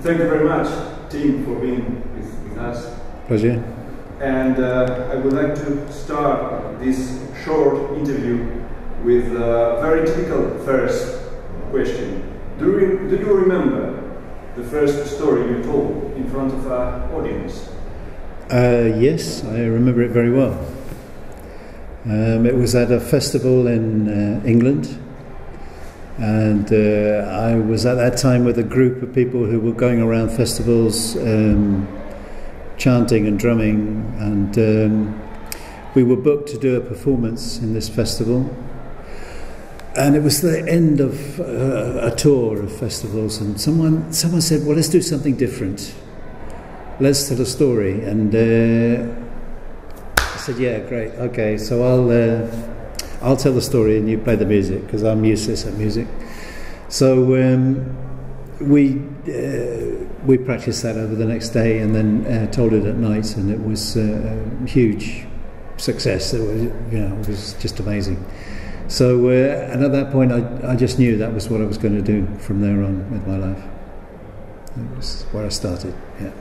Thank you very much, Tim, for being with us. Pleasure. And I would like to start this short interview with a very typical first question. Do you remember the first story you told in front of an audience? Yes, I remember it very well. It was at a festival in England, and I was at that time with a group of people who were going around festivals chanting and drumming, and we were booked to do a performance in this festival, and it was the end of a tour of festivals, and someone said, well, let's do something different, let's tell a story. And I said, yeah, great, okay, so I'll tell the story and you play the music, because I'm useless at music. So we practiced that over the next day, and then told it at night, and it was a huge success. It was just amazing. So and at that point I just knew that was what I was going to do from there on with my life. That was where I started. Yeah.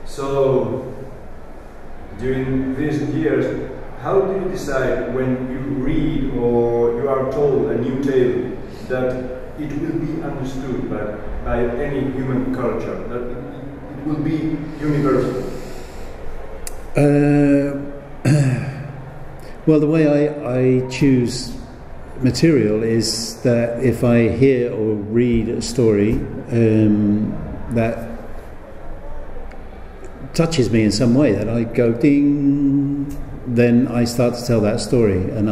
So during these years, how do you decide when you read or you are told a new tale that it will be understood by any human culture, that it will be universal? Well, the way I choose material is that if I hear or read a story that touches me in some way, that I go ding, then I start to tell that story, and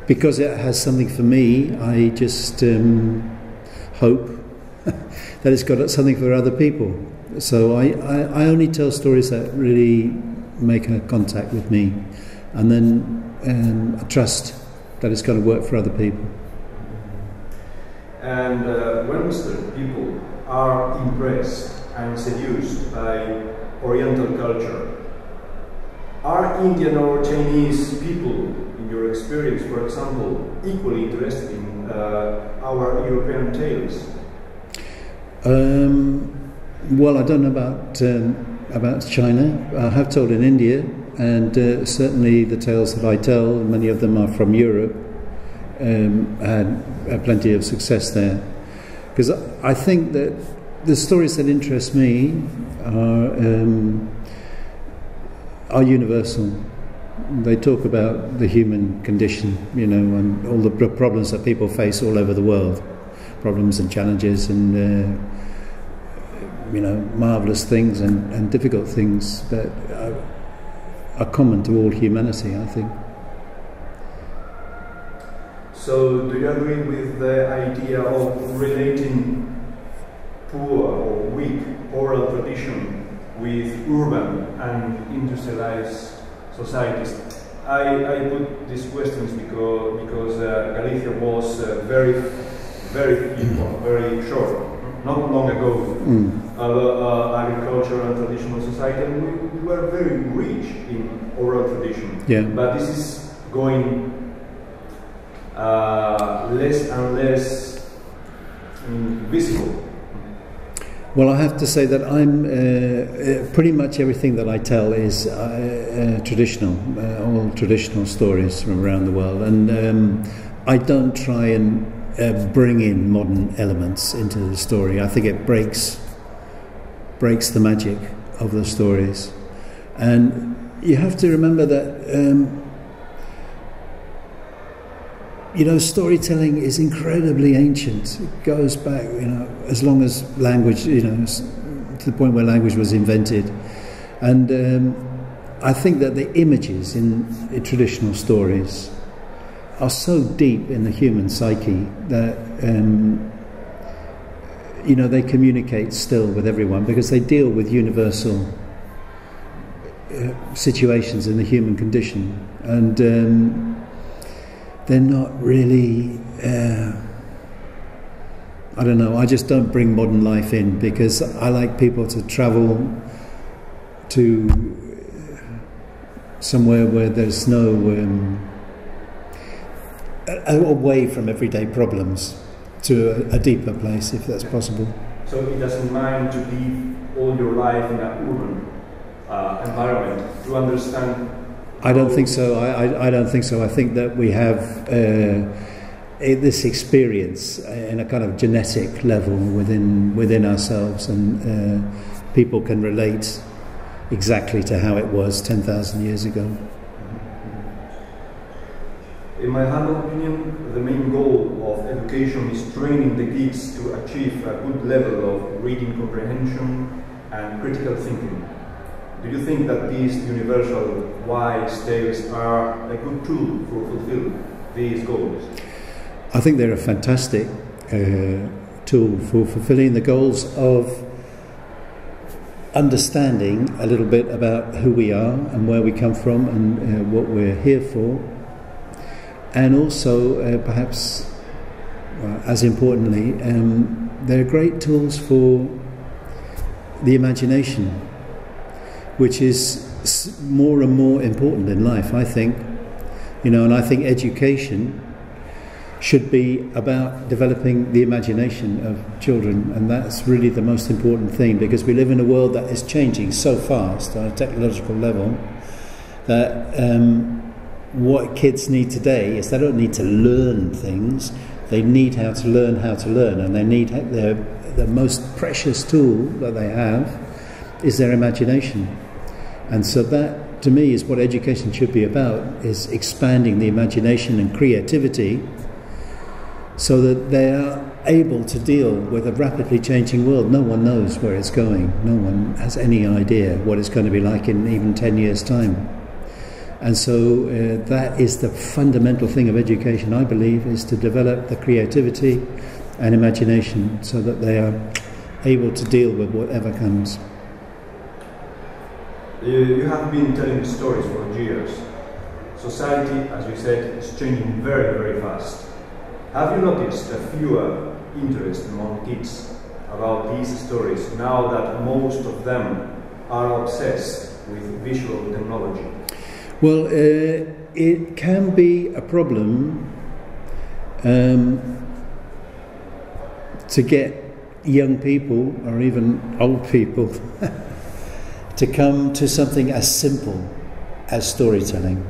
because it has something for me, I just hope that it's got something for other people. So I only tell stories that really make a contact with me, and then I trust that it's going to work for other people. And when Western people are impressed and seduced by Oriental culture, are Indian or Chinese people, in your experience, for example, equally interested in our European tales? Well, I don't know about China. I have told in India, and certainly the tales that I tell, many of them are from Europe, had plenty of success there. Because I think that the stories that interest me are universal. They talk about the human condition, and all the problems that people face all over the world, problems and challenges, and marvelous things and difficult things that are common to all humanity, I think. So, do you agree with the idea of relating poor or weak oral tradition with urban and industrialized societies? I put these questions because Galicia was very short, not long ago, agriculture and traditional society, and we were very rich in oral tradition. Yeah. But this is going less and less visible. Well, I have to say that I'm pretty much everything that I tell is traditional, all traditional stories from around the world, and I don't try and bring in modern elements into the story. I think it breaks the magic of the stories, and you have to remember that storytelling is incredibly ancient. It goes back, as long as language, to the point where language was invented. And I think that the images in traditional stories are so deep in the human psyche that, they communicate still with everyone, because they deal with universal situations in the human condition. And they're not really, I don't know, I just don't bring modern life in, because I like people to travel to somewhere where there's no, away from everyday problems, to a deeper place, if that's possible. So it doesn't mind to live all your life in an urban environment to understand. I don't think so. I don't think so. I think that we have this experience in a kind of genetic level within ourselves, and people can relate exactly to how it was 10,000 years ago. In my humble opinion, the main goal of education is training the kids to achieve a good level of reading comprehension and critical thinking. Do you think that these universal wise tales are a good tool for fulfilling these goals? I think they're a fantastic tool for fulfilling the goals of understanding a little bit about who we are and where we come from and what we're here for. And also, perhaps, as importantly, they're great tools for the imagination, which is more and more important in life, I think. And I think education should be about developing the imagination of children, and that's really the most important thing, because we live in a world that is changing so fast on a technological level that what kids need today is they don't need to learn things, they need how to learn, and they need the most precious tool that they have is their imagination. And so that, to me, is what education should be about, is expanding the imagination and creativity so that they are able to deal with a rapidly changing world. No one knows where it's going. No one has any idea what it's going to be like in even 10 years' time. And so that is the fundamental thing of education, I believe, is to develop the creativity and imagination so that they are able to deal with whatever comes. You have been telling stories for years. Society, as you said, is changing very, very fast. Have you noticed a fewer interest among kids about these stories now that most of them are obsessed with visual technology? Well, it can be a problem to get young people, or even old people, to come to something as simple as storytelling.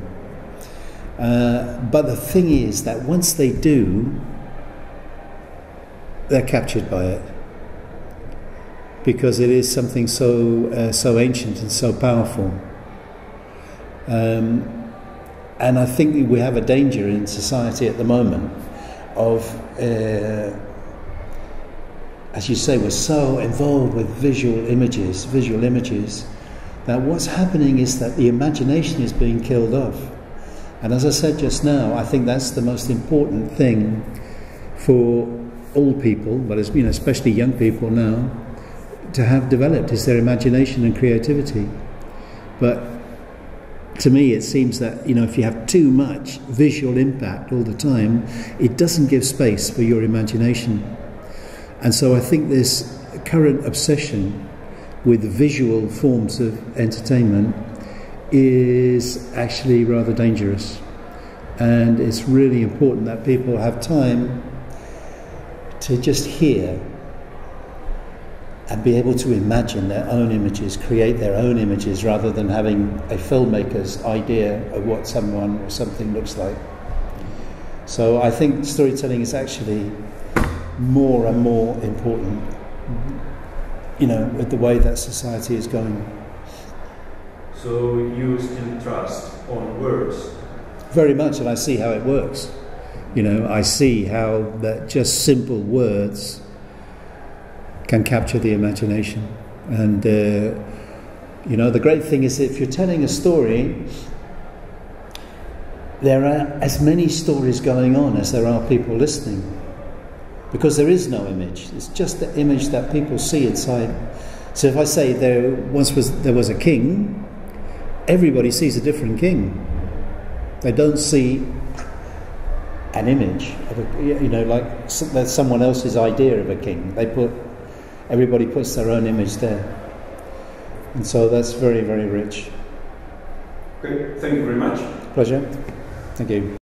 But the thing is that once they do, they're captured by it, because it is something so ancient and so powerful. And I think we have a danger in society at the moment of, as you say, we're so involved with visual images, that what's happening is that the imagination is being killed off. And as I said just now, I think that's the most important thing for all people, but especially young people now, to have developed, is their imagination and creativity. But to me, it seems that if you have too much visual impact all the time, it doesn't give space for your imagination. And so I think this current obsession with visual forms of entertainment is actually rather dangerous. And it's really important that people have time to just hear and be able to imagine their own images, create their own images, rather than having a filmmaker's idea of what someone or something looks like. So I think storytelling is actually more and more important, with the way that society is going. So you still trust on words? Very much, and I see how it works. I see how that just simple words can capture the imagination. And the great thing is, if you're telling a story, there are as many stories going on as there are people listening, because there is no image. It's just the image that people see inside. So if I say there was a king, everybody sees a different king. They don't see an image of like that's someone else's idea of a king. Everybody puts their own image there, and so that's very, very rich. Okay, thank you very much. Pleasure. Thank you.